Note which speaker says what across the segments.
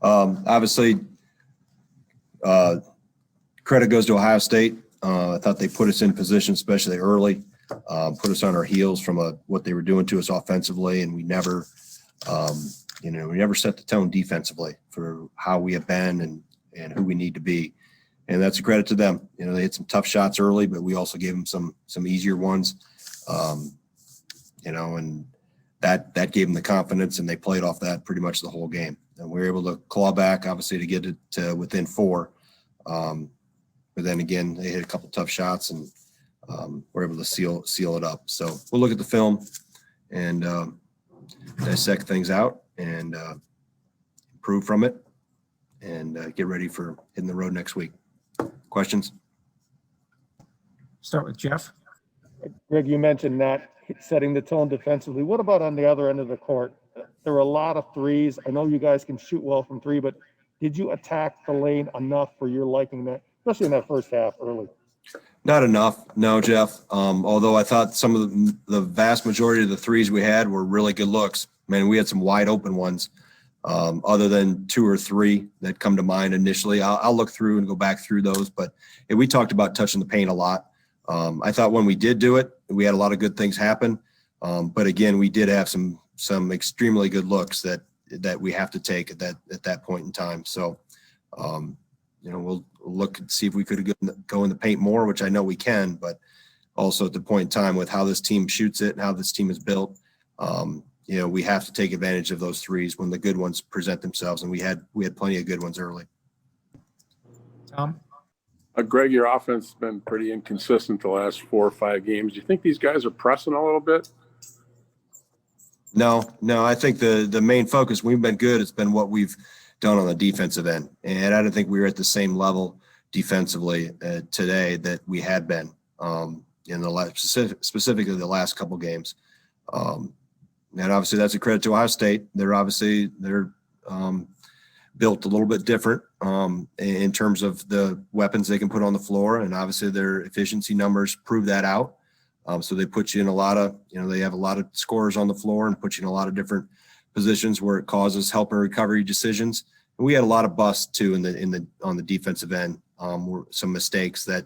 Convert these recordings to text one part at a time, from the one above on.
Speaker 1: Obviously, credit goes to Ohio State. I thought they put us in position, especially early, put us on our heels from what they were doing to us offensively, and we never set the tone defensively for how we have been and who we need to be. And that's a credit to them. They had some tough shots early, but we also gave them some easier ones. And that gave them the confidence, and they played off that pretty much the whole game. And we were able to claw back, obviously, to get it to within 4. But then again, they hit a couple tough shots, and we're able to seal it up. So we'll look at the film and dissect things out and improve from it, and get ready for hitting the road next week. Questions?
Speaker 2: Start with Jeff.
Speaker 3: Greg, you mentioned that setting the tone defensively. What about on the other end of the court? There were a lot of threes. I know you guys can shoot well from 3, but did you attack the lane enough for your liking, that, especially in that first half early?
Speaker 1: Not enough, no, Jeff. Although I thought some of the vast majority of the threes we had were really good looks. Man, we had some wide open ones, other than 2 or 3 that come to mind initially. I'll look through and go back through those, but we talked about touching the paint a lot. I thought when we did do it, we had a lot of good things happen. But again, we did have some extremely good looks that we have to take at that point in time. So, we'll look and see if we could go in the paint more, which I know we can, but also at the point in time with how this team shoots it and how this team is built, we have to take advantage of those threes when the good ones present themselves. And we had plenty of good ones early.
Speaker 2: Tom?
Speaker 4: Greg, your offense has been pretty inconsistent the last 4 or 5 games. Do you think these guys are pressing a little bit?
Speaker 1: No. I think the main focus, we've been good. It's been what we've done on the defensive end. And I don't think we were at the same level defensively today that we had been in the last, specifically the last couple games. And obviously that's a credit to Ohio State. They're built a little bit different in terms of the weapons they can put on the floor. And obviously their efficiency numbers prove that out. So they put you in a lot of, they have a lot of scorers on the floor and put you in a lot of different positions where it causes help and recovery decisions. And we had a lot of busts too on the defensive end. Were some mistakes that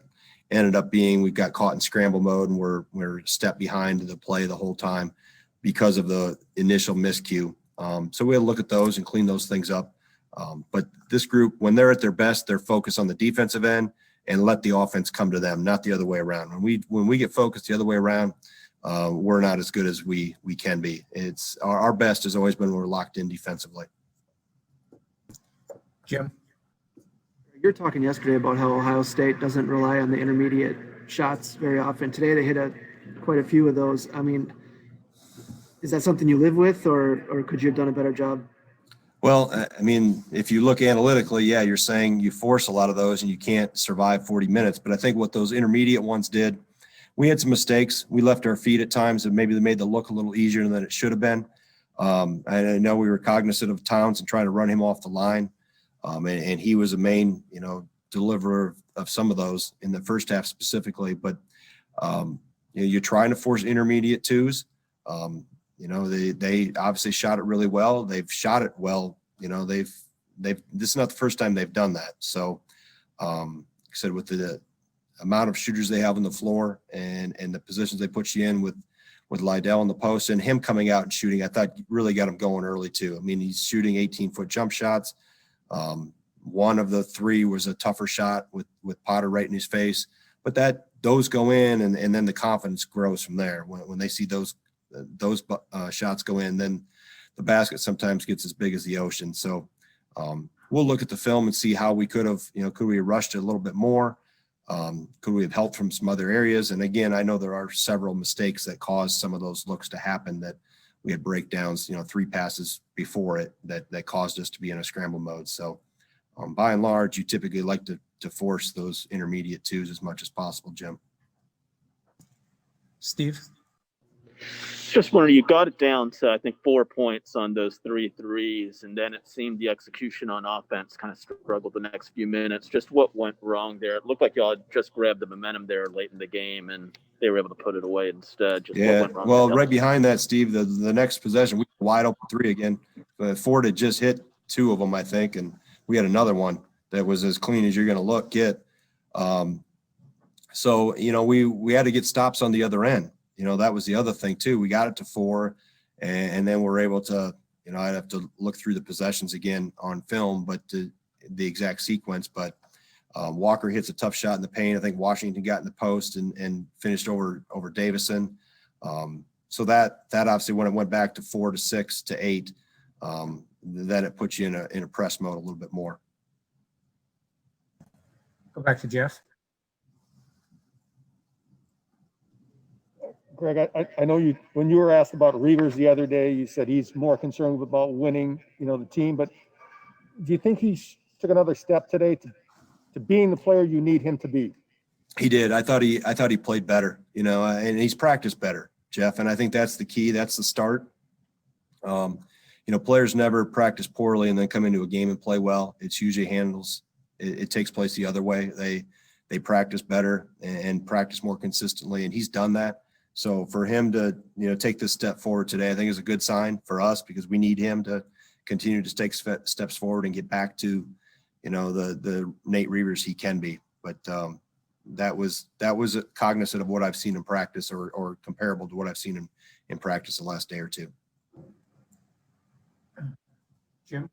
Speaker 1: ended up being, we got caught in scramble mode and we're a step behind the play the whole time because of the initial miscue. So we had to look at those and clean those things up. But this group, when they're at their best, they're focused on the defensive end and let the offense come to them, not the other way around. When we get focused the other way around, we're not as good as we can be. It's our best has always been when we're locked in defensively.
Speaker 2: Jim?
Speaker 5: You're talking yesterday about how Ohio State doesn't rely on the intermediate shots very often. Today they hit quite a few of those. I mean, is that something you live with, or could you have done a better job?
Speaker 1: Well, I mean, if you look analytically, yeah, you're saying you force a lot of those and you can't survive 40 minutes. But I think what those intermediate ones did, we had some mistakes. We left our feet at times and maybe they made the look a little easier than it should have been. I know we were cognizant of Towns and trying to run him off the line. And he was a main, deliverer of some of those in the first half specifically. But, you're trying to force intermediate twos. They obviously shot it really well. They've shot it well. This is not the first time they've done that. So, like I said, with the amount of shooters they have on the floor and the positions they put you in with Lydell on the post and him coming out and shooting, I thought really got him going early too. I mean, he's shooting 18-foot jump shots. One of the 3 was a tougher shot with Potter right in his face, but those go in and then the confidence grows from there. When they see those shots go in, then the basket sometimes gets as big as the ocean. So we'll look at the film and see how we could have, could we have rushed it a little bit more? Could we have helped from some other areas? And again, I know there are several mistakes that caused some of those looks to happen, that we had breakdowns, 3 passes before it that caused us to be in a scramble mode. So by and large, you typically like to force those intermediate twos as much as possible, Jim.
Speaker 2: Steve?
Speaker 6: Just wondering, you got it down to, I think, 4 points on those 3 threes, and then it seemed the execution on offense kind of struggled the next few minutes. Just what went wrong there? It looked like y'all just grabbed the momentum there late in the game, and they were able to put it away instead. Just what went wrong
Speaker 1: right behind that, Steve, the next possession, we were wide open 3 again. Ford had just hit two of them, I think, and we had another one that was as clean as you're going to get. So, you know, we had to get stops on the other end. You know, that was the other thing too. We got it to 4, and then we're able to, you know, I'd have to look through the possessions again on film, but the exact sequence. But Walker hits a tough shot in the paint. I think Washington got in the post and finished over Davison. So that obviously, when it went back to 4 to 6 to 8, then it puts you in a press mode a little bit more.
Speaker 2: Go back to Jeff.
Speaker 3: Greg, I know you, when you were asked about Reavers the other day, you said he's more concerned about winning, you know, the team, but do you think he took another step today to being the player you need him to be?
Speaker 1: He did. I thought he played better, you know, and he's practiced better, Jeff. And I think that's the key. That's the start. You know, players never practice poorly and then come into a game and play well. It's usually it takes place the other way. They practice better and practice more consistently, and he's done that. So for him to, you know, take this step forward today, I think is a good sign for us, because we need him to continue to take steps forward and get back to, you know, the Nate Reavers he can be. But that was cognizant of what I've seen in practice, or comparable to what I've seen in practice the last day or two.
Speaker 2: Jim?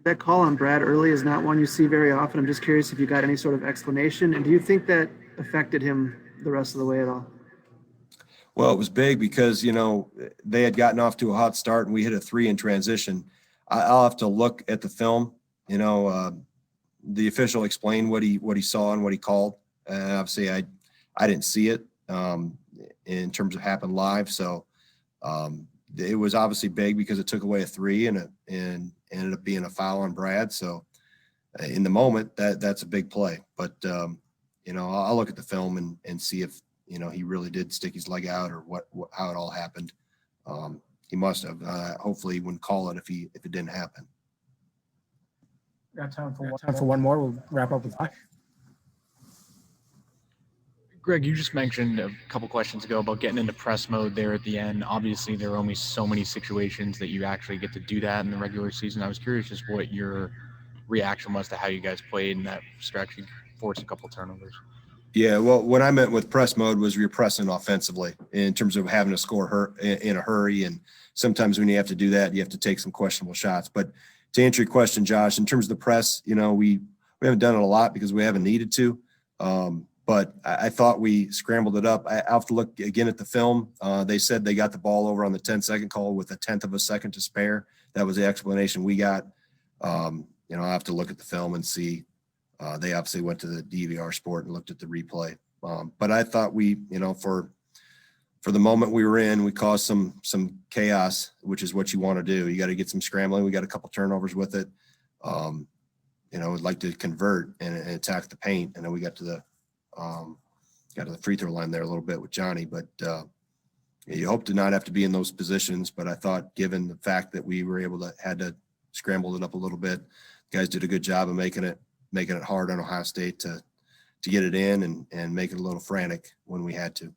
Speaker 5: That call on Brad early is not one you see very often. I'm just curious if you got any sort of explanation, and do you think that affected him the rest of the way at all?
Speaker 1: Well, it was big because, you know, they had gotten off to a hot start and we hit a 3 in transition. I'll have to look at the film. You know, the official explained what he saw and what he called. And obviously I didn't see it in terms of happened live. So it was obviously big because it took away a 3 and ended up being a foul on Brad. So in the moment, that's a big play. But you know, I'll look at the film and see if, you know, he really did stick his leg out, or how it all happened. He must have. Hopefully he wouldn't call it if it didn't happen.
Speaker 2: Got time for one more. We'll wrap up with Josh.
Speaker 7: Greg, you just mentioned a couple questions ago about getting into press mode there at the end. Obviously, there are only so many situations that you actually get to do that in the regular season. I was curious just what your reaction was to how you guys played in that stretch. You forced a couple turnovers.
Speaker 1: Yeah, well, what I meant with press mode was you're pressing offensively in terms of having to score in a hurry. And sometimes when you have to do that, you have to take some questionable shots. But to answer your question, Josh, in terms of the press, you know, we haven't done it a lot because we haven't needed to. But I thought we scrambled it up. I have to look again at the film. They said they got the ball over on the 10-second call with 1/10 of a second to spare. That was the explanation we got. You know, I have to look at the film and see. They obviously went to the DVR Sport and looked at the replay. But I thought we, you know, for the moment we were in, we caused some chaos, which is what you want to do. You got to get some scrambling. We got a couple turnovers with it. You know, we'd like to convert and attack the paint. And then we got to the free throw line there a little bit with Johnny. But you hope to not have to be in those positions. But I thought, given the fact that we were had to scramble it up a little bit, guys did a good job of making it hard on Ohio State to get it in and make it a little frantic when we had to.